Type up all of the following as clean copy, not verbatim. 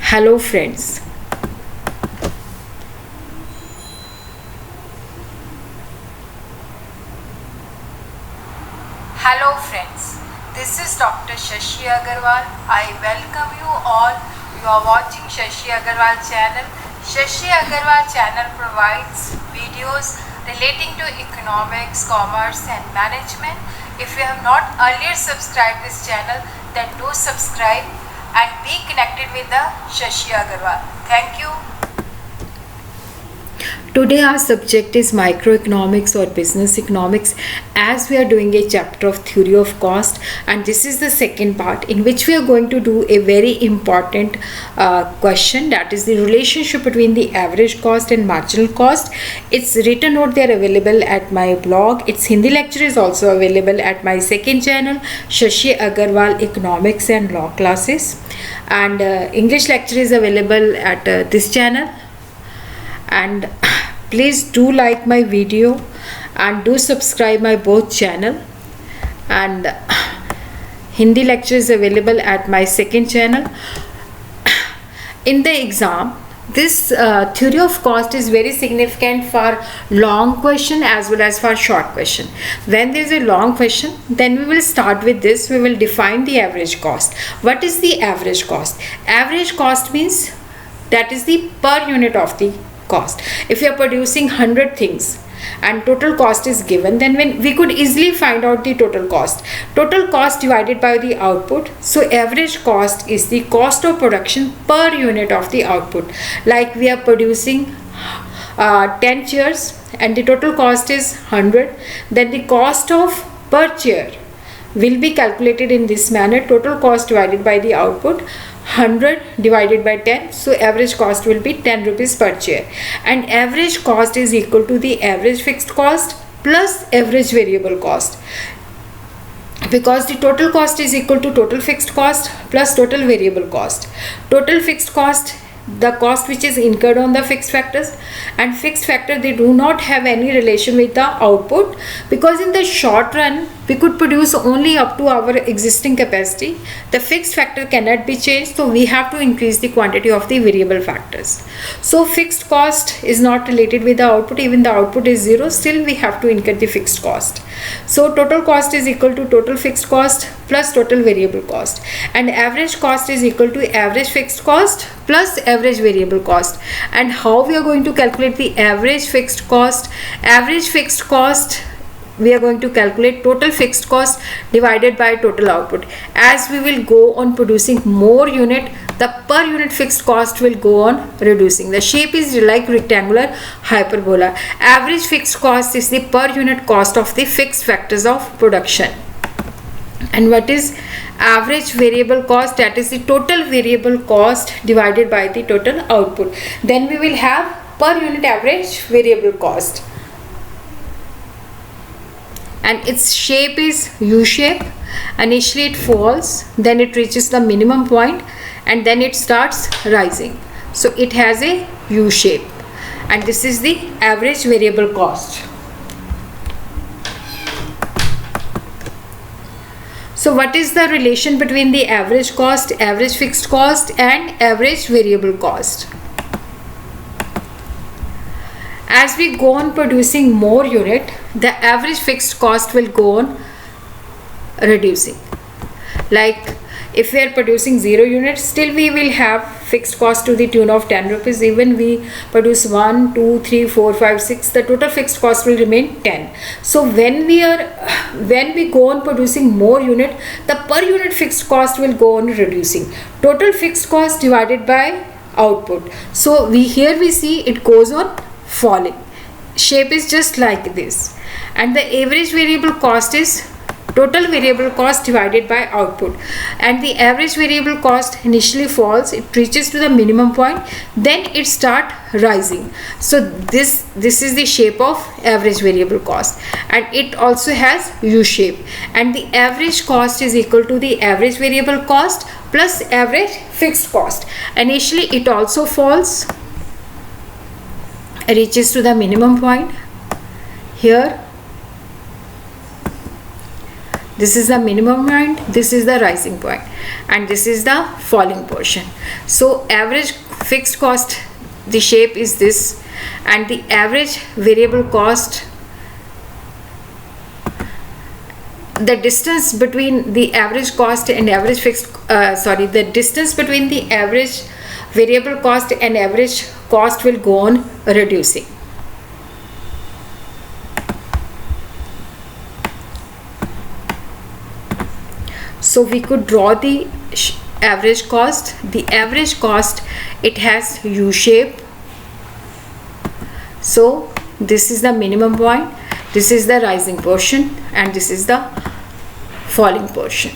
Hello friends. Hello friends, this is Dr. Shashi Agarwal. I welcome you all. You are watching Shashi Agarwal channel. Shashi Agarwal channel provides videos relating to economics, commerce and management. If you have not earlier subscribed this channel, then do subscribe and be connected with the Shashi Agarwal. Thank you. Today our subject is microeconomics or business economics, as we are doing a chapter of theory of cost, and this is the second part in which we are going to do a very important question, that is the relationship between the average cost and marginal cost. Its written note they are available at my blog. Its Hindi lecture is also available at my second channel, Shashi Agarwal Economics and Law Classes, and English lecture is available at this channel. And please do like my video and do subscribe my both channel, and Hindi lecture is available at my second channel. In the exam, this theory of cost is very significant for long question as well as for short question. When there is a long question, then we will start with this. We will define the average cost. What is the average cost? Average cost means that is the per unit of the cost. If you are producing 100 things and total cost is given, then we could easily find out the total cost. Total cost divided by the output. So average cost is the cost of production per unit of the output. Like we are producing 10 chairs and the total cost is 100, then the cost of per chair will be calculated in this manner: total cost divided by the output, 100 divided by 10, so average cost will be 10 rupees per chair. And average cost is equal to the average fixed cost plus average variable cost, because the total cost is equal to total fixed cost plus total variable cost. Total fixed cost, the cost which is incurred on the fixed factors, and fixed factor, they do not have any relation with the output, because in the short run we could produce only up to our existing capacity. The fixed factor cannot be changed, so we have to increase the quantity of the variable factors. So fixed cost is not related with the output. Even the output is zero, still we have to incur the fixed cost. So total cost is equal to total fixed cost plus total variable cost, and average cost is equal to average fixed cost plus average variable cost. And how we are going to calculate the average fixed cost? Average fixed cost, we are going to calculate total fixed cost divided by total output. As we will go on producing more unit, the per unit fixed cost will go on reducing. The shape is like rectangular hyperbola. Average fixed cost is the per unit cost of the fixed factors of production. And what is average variable cost? That is the total variable cost divided by the total output. Then we will have per unit average variable cost, and its shape is U shape. Initially it falls, then it reaches the minimum point, and then it starts rising. So it has a U shape, and this is the average variable cost. So what is the relation between the average cost, average fixed cost and average variable cost? As we go on producing more unit, the average fixed cost will go on reducing. Like if we are producing 0 units, still we will have fixed cost to the tune of 10 rupees. Even we produce 1, 2, 3, 4, 5, 6, the total fixed cost will remain 10. So when we go on producing more unit, the per unit fixed cost will go on reducing. Total fixed cost divided by output. So here we see it goes on falling. Shape is just like this. And the average variable cost is total variable cost divided by output, and the average variable cost initially falls, it reaches to the minimum point, then it start rising. So this is the shape of average variable cost, and it also has U shape. And the average cost is equal to the average variable cost plus average fixed cost. Initially it also falls, reaches to the minimum point here, This is the minimum point, this is the rising point, and this is the falling portion. So average fixed cost, the shape is this, and the average variable cost, the distance between the average cost and average fixed the distance between the average variable cost and average cost will go on reducing. So we could draw the average cost. The average cost, it has U shape. So this is the minimum point, this is the rising portion, and this is the falling portion.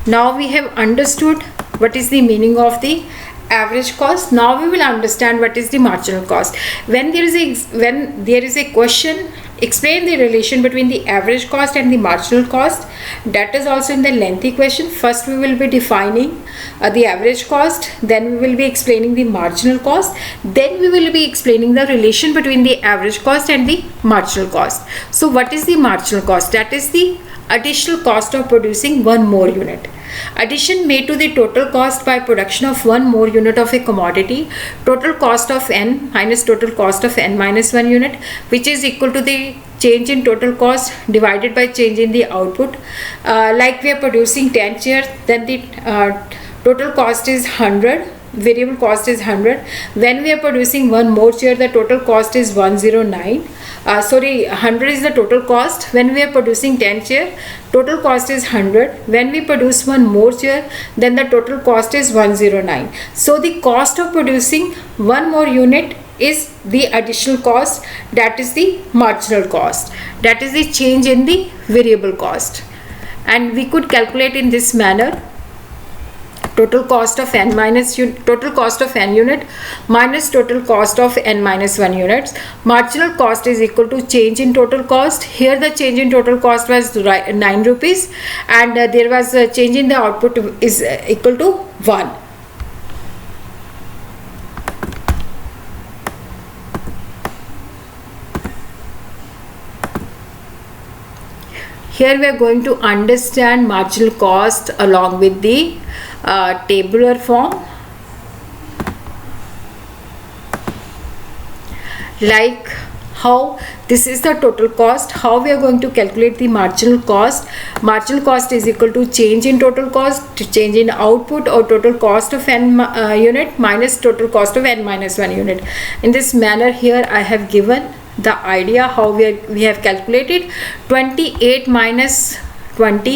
Now we have understood what is the meaning of the average cost. Now we will understand what is the marginal cost. When there is a question, explain the relation between the average cost and the marginal cost. That is also in the lengthy question. First we will be defining the average cost, then we will be explaining the marginal cost, then we will be explaining the relation between the average cost and the marginal cost. So what is the marginal cost? That is the additional cost of producing one more unit. Addition made to the total cost by production of one more unit of a commodity. Total cost of n minus total cost of n minus 1 unit, which is equal to the change in total cost divided by change in the output. Like we are producing 10 chairs, then the total cost is 100, variable cost is 100. When we are producing one more chair, the total cost is 109. 100 is the total cost. When we are producing 10 chair, total cost is 100. When we produce one more chair, then the total cost is 109. So the cost of producing one more unit is the additional cost, that is the marginal cost, that is the change in the variable cost. And we could calculate in this manner: total cost of n minus total cost of n unit minus total cost of n minus 1 units. Marginal cost is equal to change in total cost. Here the change in total cost was 9 rupees, and there was a change in the output is equal to 1. Here we are going to understand marginal cost along with the tabular form, like how this is the total cost. How we are going to calculate the marginal cost? Marginal cost is equal to change in total cost, to change in output, or total cost of n unit minus total cost of n minus 1 unit. In this manner, here I have given the idea how we have calculated. 28 minus 20,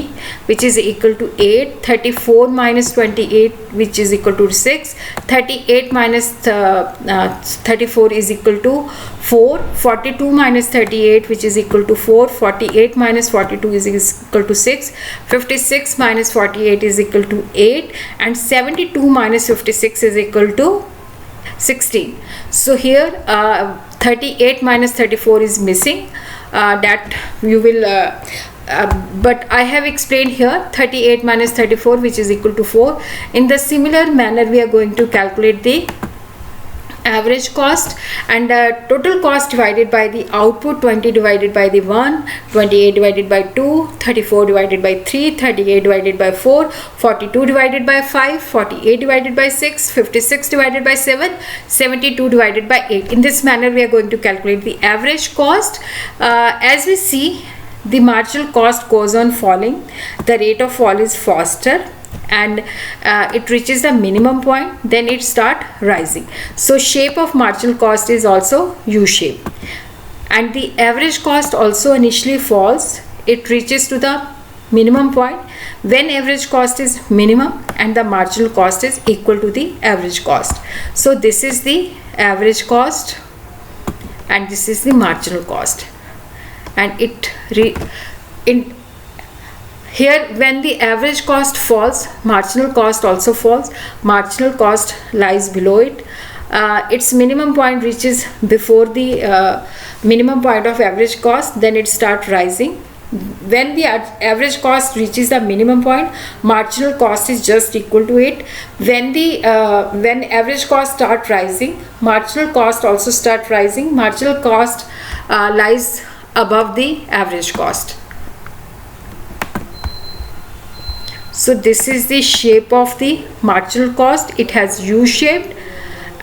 which is equal to 8, 34 minus 28, which is equal to 6, 38 minus 34 is equal to 4, 42 minus 38, which is equal to 4, 48 minus 42 is equal to 6, 56 minus 48 is equal to 8, and 72 minus 56 is equal to 16. So here 38 minus 34 is missing, that you will but I have explained here 38 minus 34, which is equal to 4. In the similar manner, we are going to calculate the average cost, and total cost divided by the output: 20 divided by the 1, 28 divided by 2, 34 divided by 3, 38 divided by 4, 42 divided by 5, 48 divided by 6, 56 divided by 7, 72 divided by 8. In this manner, we are going to calculate the average cost. As we see, the marginal cost goes on falling. The rate of fall is faster, and it reaches the minimum point, then it start rising. So shape of marginal cost is also U shape, and the average cost also initially falls. It reaches to the minimum point when average cost is minimum and the marginal cost is equal to the average cost. So this is the average cost and this is the marginal cost, and here when the average cost falls, marginal cost also falls. Marginal cost lies below it. Its minimum point reaches before the minimum point of average cost, then it starts rising. When the average cost reaches the minimum point, marginal cost is just equal to it. When average cost start rising, marginal cost also start rising. Marginal cost lies above the average cost. So this is the shape of the marginal cost. It has U-shaped.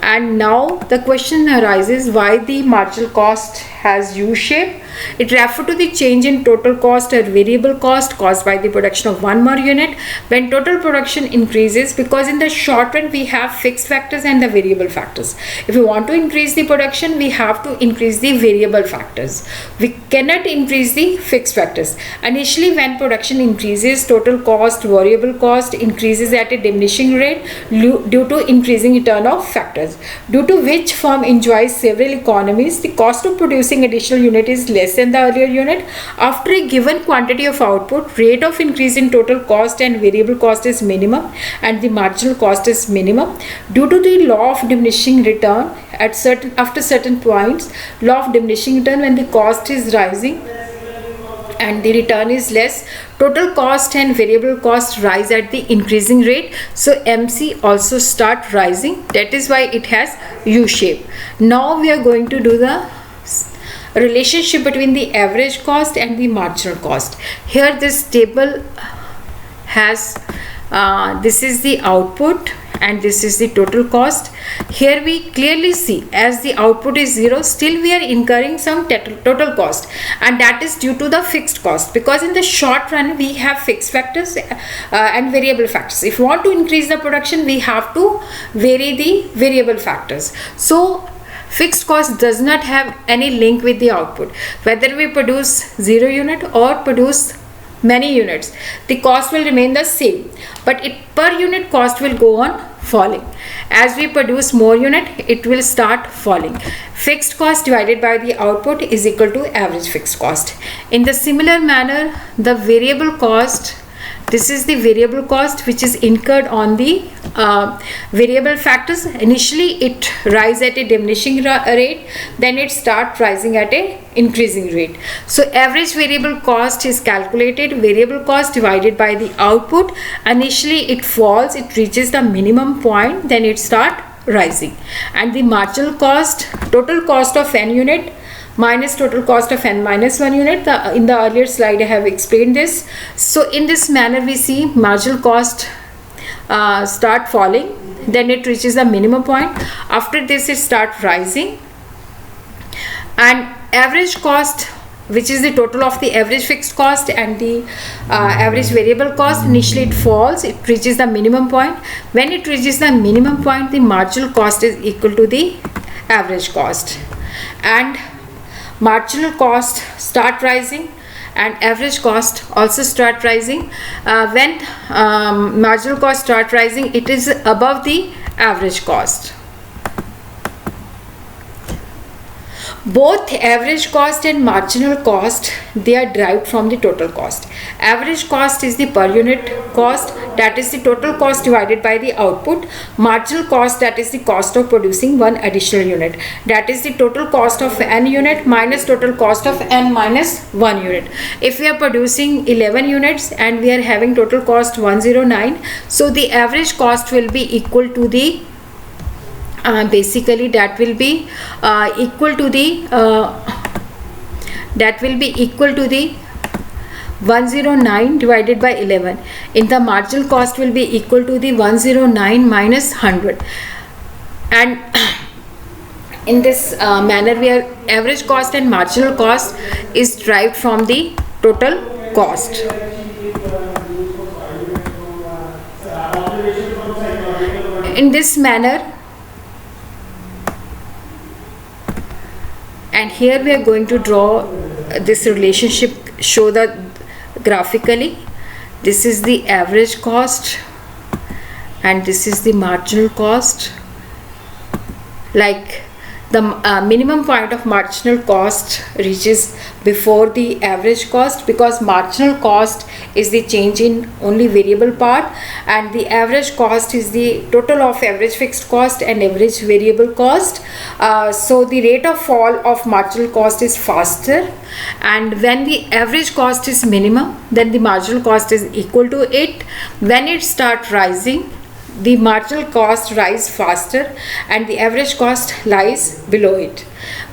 And now the question arises, why the marginal cost has U-shape? It refers to the change in total cost or variable cost caused by the production of one more unit when total production increases, because in the short run we have fixed factors and the variable factors. If we want to increase the production, we have to increase the variable factors. We cannot increase the fixed factors. Initially, when production increases, total cost, variable cost increases at a diminishing rate due to increasing return of factors, due to which firm enjoys several economies. The cost of producing additional unit is less than the earlier unit. After a given quantity of output, rate of increase in total cost and variable cost is minimum and the marginal cost is minimum. Due to the law of diminishing return, after certain points, law of diminishing return, when the cost is rising and the return is less, total cost and variable cost rise at the increasing rate. So MC also start rising. That is why it has U shape. Now we are going to do the relationship between the average cost and the marginal cost. Here this table has this is the output and this is the total cost. Here we clearly see, as the output is 0, still we are incurring some total cost, and that is due to the fixed cost, because in the short run we have fixed factors and variable factors. If we want to increase the production, we have to vary the variable factors. So fixed cost does not have any link with the output. Whether we produce 0 unit or produce many units, the cost will remain the same, but per unit cost will go on falling. As we produce more unit, it will start falling. Fixed cost divided by the output is equal to average fixed cost. In the similar manner, the variable cost, this is the variable cost which is incurred on the variable factors. Initially it rise at a diminishing rate, then it start rising at a increasing rate. So average variable cost is calculated, variable cost divided by the output. Initially it falls, it reaches the minimum point, then it start rising. And the marginal cost, total cost of n unit minus total cost of n minus 1 unit. In the earlier slide I have explained this. So in this manner we see marginal cost start falling, then it reaches the minimum point. After this it start rising, and average cost, which is the total of the average fixed cost and the average variable cost, initially it falls, it reaches the minimum point. When it reaches the minimum point, the marginal cost is equal to the average cost, and marginal cost start rising and average cost also start rising. When marginal cost start rising, it is above the average cost. Both average cost and marginal cost, they are derived from the total cost. Average cost is the per unit cost, that is the total cost divided by the output. Marginal cost, that is the cost of producing one additional unit, that is the total cost of n unit minus total cost of n minus 1 unit. If we are producing 11 units and we are having total cost 109, so the average cost will be equal to the basically that will be equal to the 109 divided by 11. In the marginal cost will be equal to the 109 minus 100, and in this manner we are average cost and marginal cost is derived from the total cost. In this manner, and here we are going to draw this relationship, show that graphically. This is the average cost and this is the marginal cost. Like the minimum point of marginal cost reaches before the average cost, because marginal cost is the change in only variable part and the average cost is the total of average fixed cost and average variable cost. So the rate of fall of marginal cost is faster, and when the average cost is minimum, then the marginal cost is equal to it. When it starts rising, the marginal cost rise faster and the average cost lies below it.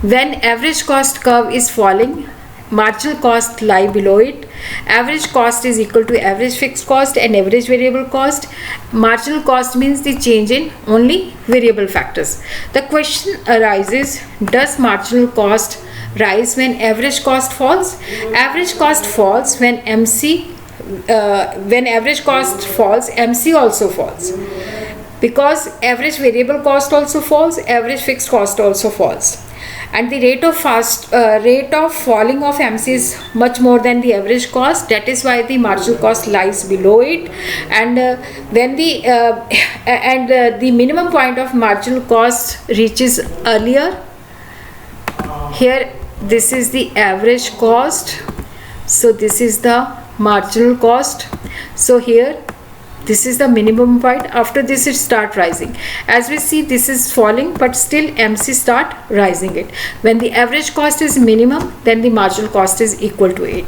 When average cost curve is falling, marginal cost lie below it. Average cost is equal to average fixed cost and average variable cost. Marginal cost means the change in only variable factors. The question arises, does marginal cost rise when average cost falls? Average cost falls when when average cost falls, MC also falls. Because average variable cost also falls, average fixed cost also falls. And the rate of falling of MC is much more than the average cost. That is why the marginal cost lies below it. And when the minimum point of marginal cost reaches earlier, here this is the average cost, so this is the marginal cost. So here this is the minimum point. After this it start rising. As we see, this is falling, but still MC start rising it. When the average cost is minimum, then the marginal cost is equal to it.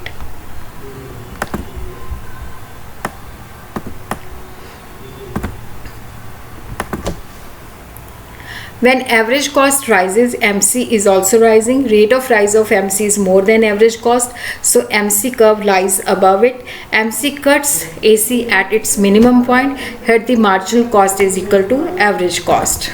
When average cost rises, MC is also rising. Rate of rise of MC is more than average cost, so MC curve lies above it. MC cuts AC at its minimum point. Here the marginal cost is equal to average cost.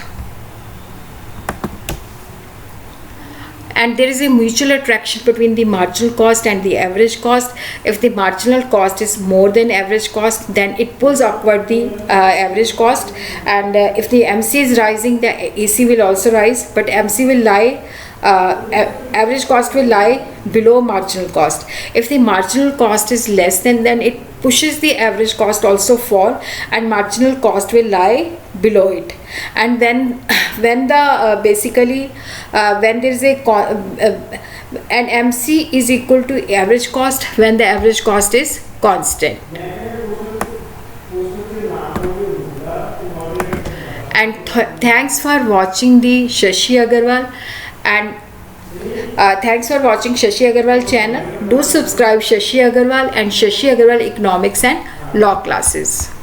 And there is a mutual attraction between the marginal cost and the average cost. If the marginal cost is more than average cost, then it pulls upward the average cost, and if the MC is rising, the AC will also rise, but MC will lie, average cost will lie below marginal cost. If the marginal cost is less, then it pushes the average cost also fall, and marginal cost will lie below it. And then when the when there is an MC is equal to average cost when the average cost is constant. And thanks for watching the Shashi Agarwal, and thanks for watching Shashi Agarwal channel. Do subscribe Shashi Agarwal and Shashi Agarwal Economics and Law classes.